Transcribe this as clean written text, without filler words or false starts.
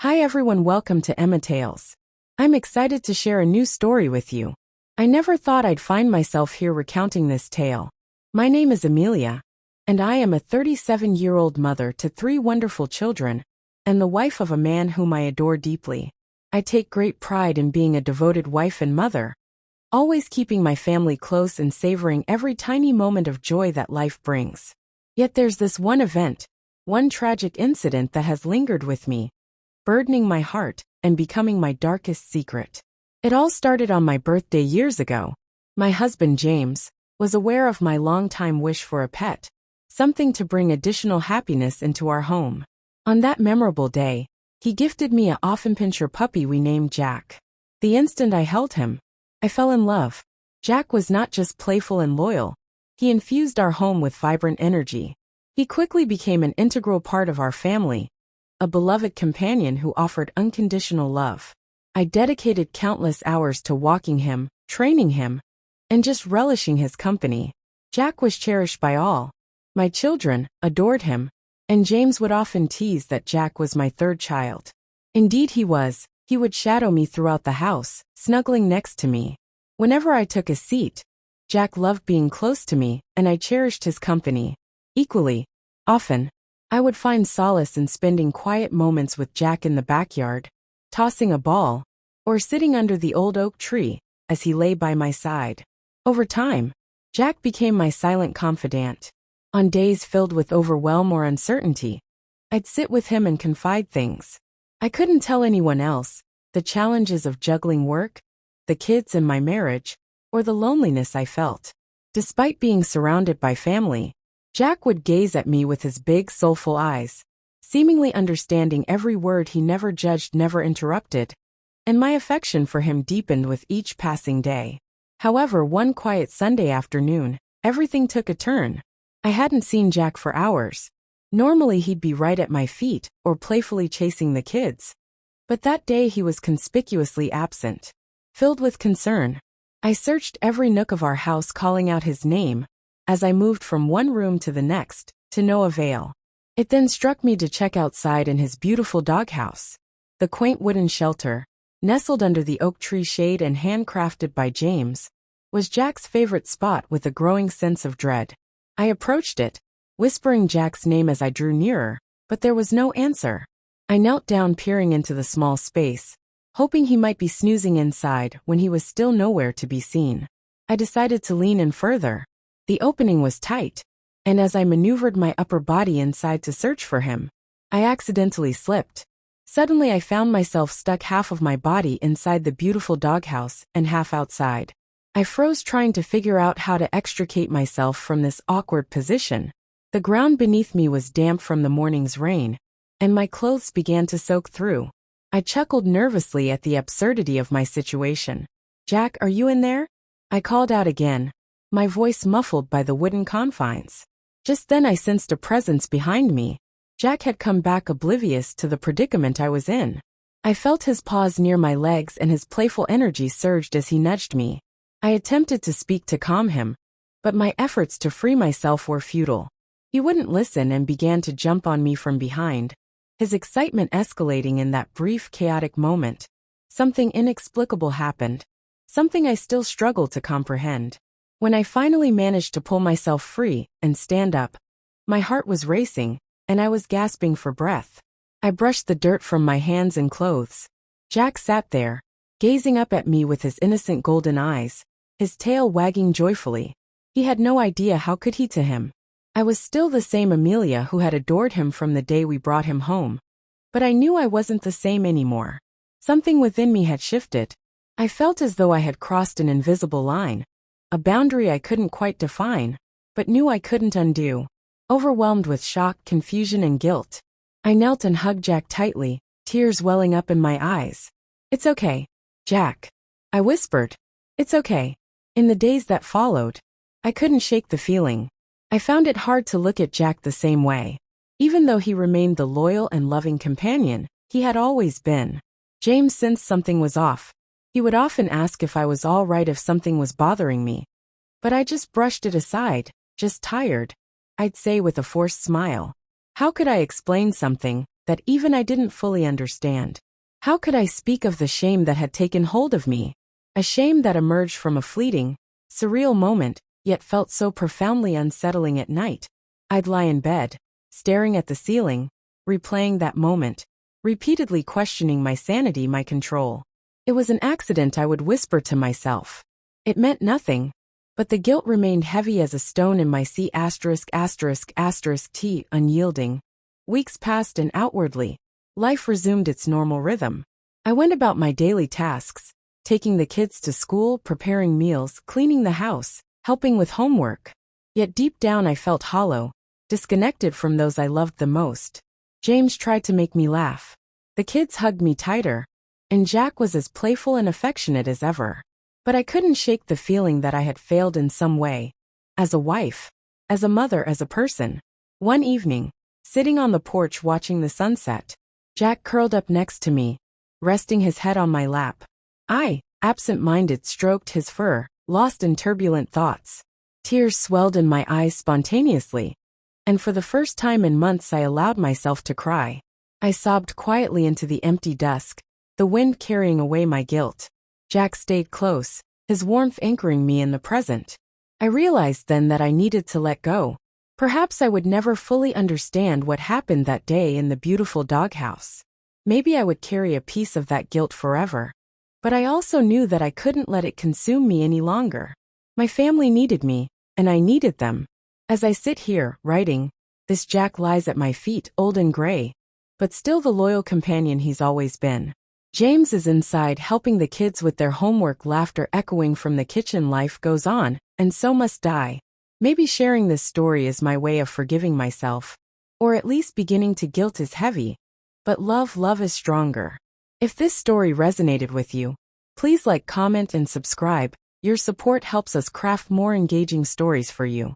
Hi everyone, welcome to Emma Tales. I'm excited to share a new story with you. I never thought I'd find myself here recounting this tale. My name is Amelia, and I am a 37-year-old mother to 3 wonderful children, and the wife of a man whom I adore deeply. I take great pride in being a devoted wife and mother, always keeping my family close and savoring every tiny moment of joy that life brings. Yet there's this one event, one tragic incident that has lingered with me, burdening my heart and becoming my darkest secret. It all started on my birthday years ago. My husband James was aware of my long-time wish for a pet, something to bring additional happiness into our home. On that memorable day, he gifted me a Offenpinscher puppy we named Jack. The instant I held him, I fell in love. Jack was not just playful and loyal, he infused our home with vibrant energy. He quickly became an integral part of our family, a beloved companion who offered unconditional love. I dedicated countless hours to walking him, training him, and just relishing his company. Jack was cherished by all. My children adored him, and James would often tease that Jack was my third child. Indeed he was. He would shadow me throughout the house, snuggling next to me. Whenever I took a seat, Jack loved being close to me, and I cherished his company. Equally often, I would find solace in spending quiet moments with Jack in the backyard, tossing a ball, or sitting under the old oak tree as he lay by my side. Over time, Jack became my silent confidant. On days filled with overwhelm or uncertainty, I'd sit with him and confide things I couldn't tell anyone else, the challenges of juggling work, the kids and my marriage, or the loneliness I felt. Despite being surrounded by family, Jack would gaze at me with his big, soulful eyes, seemingly understanding every word. He never judged, never interrupted, and my affection for him deepened with each passing day. However, one quiet Sunday afternoon, everything took a turn. I hadn't seen Jack for hours. Normally he'd be right at my feet, or playfully chasing the kids. But that day he was conspicuously absent. Filled with concern, I searched every nook of our house, calling out his name, as I moved from one room to the next, to no avail. It then struck me to check outside in his beautiful doghouse. The quaint wooden shelter, nestled under the oak tree shade and handcrafted by James, was Jack's favorite spot. With a growing sense of dread, I approached it, whispering Jack's name as I drew nearer, but there was no answer. I knelt down, peering into the small space, hoping he might be snoozing inside. When he was still nowhere to be seen, I decided to lean in further. The opening was tight, and as I maneuvered my upper body inside to search for him, I accidentally slipped. Suddenly I found myself stuck, half of my body inside the beautiful doghouse and half outside. I froze, trying to figure out how to extricate myself from this awkward position. The ground beneath me was damp from the morning's rain, and my clothes began to soak through. I chuckled nervously at the absurdity of my situation. "Jack, are you in there?" I called out again, my voice muffled by the wooden confines. Just then I sensed a presence behind me. Jack had come back, oblivious to the predicament I was in. I felt his paws near my legs and his playful energy surged as he nudged me. I attempted to speak to calm him, but my efforts to free myself were futile. He wouldn't listen and began to jump on me from behind, his excitement escalating. In that brief, chaotic moment, something inexplicable happened, something I still struggle to comprehend. When I finally managed to pull myself free and stand up, my heart was racing, and I was gasping for breath. I brushed the dirt from my hands and clothes. Jack sat there, gazing up at me with his innocent golden eyes, his tail wagging joyfully. He had no idea, how could he, to him? I was still the same Amelia who had adored him from the day we brought him home. But I knew I wasn't the same anymore. Something within me had shifted. I felt as though I had crossed an invisible line, a boundary I couldn't quite define, but knew I couldn't undo. Overwhelmed with shock, confusion, and guilt, I knelt and hugged Jack tightly, tears welling up in my eyes. "It's okay, Jack," I whispered. "It's okay." In the days that followed, I couldn't shake the feeling. I found it hard to look at Jack the same way. Even though he remained the loyal and loving companion he had always been, James sensed something was off. He would often ask if I was all right, if something was bothering me. But I just brushed it aside. "Just tired," I'd say with a forced smile. How could I explain something that even I didn't fully understand. How could I speak of the shame that had taken hold of me? A shame that emerged from a fleeting, surreal moment, yet felt so profoundly unsettling at night. I'd lie in bed, staring at the ceiling, replaying that moment, repeatedly questioning my sanity, my control. It was an accident, I would whisper to myself. It meant nothing, but the guilt remained heavy as a stone in my C*******, unyielding. Weeks passed and outwardly, life resumed its normal rhythm. I went about my daily tasks, taking the kids to school, preparing meals, cleaning the house, helping with homework. Yet deep down I felt hollow, disconnected from those I loved the most. James tried to make me laugh. The kids hugged me tighter, and Jack was as playful and affectionate as ever. But I couldn't shake the feeling that I had failed in some way. As a wife, as a mother, as a person. One evening, sitting on the porch watching the sunset, Jack curled up next to me, resting his head on my lap. I, absent-minded, stroked his fur, lost in turbulent thoughts. Tears swelled in my eyes spontaneously, and for the first time in months I allowed myself to cry. I sobbed quietly into the empty dusk, the wind carrying away my guilt. Jack stayed close, his warmth anchoring me in the present. I realized then that I needed to let go. Perhaps I would never fully understand what happened that day in the beautiful doghouse. Maybe I would carry a piece of that guilt forever. But I also knew that I couldn't let it consume me any longer. My family needed me, and I needed them. As I sit here, writing, this Jack lies at my feet, old and gray, but still the loyal companion he's always been. James is inside helping the kids with their homework, laughter echoing from the kitchen. Life goes on, and so must I. Maybe sharing this story is my way of forgiving myself. Or at least beginning to. Guilt is heavy, but love is stronger. If this story resonated with you, please like, comment, and subscribe. Your support helps us craft more engaging stories for you.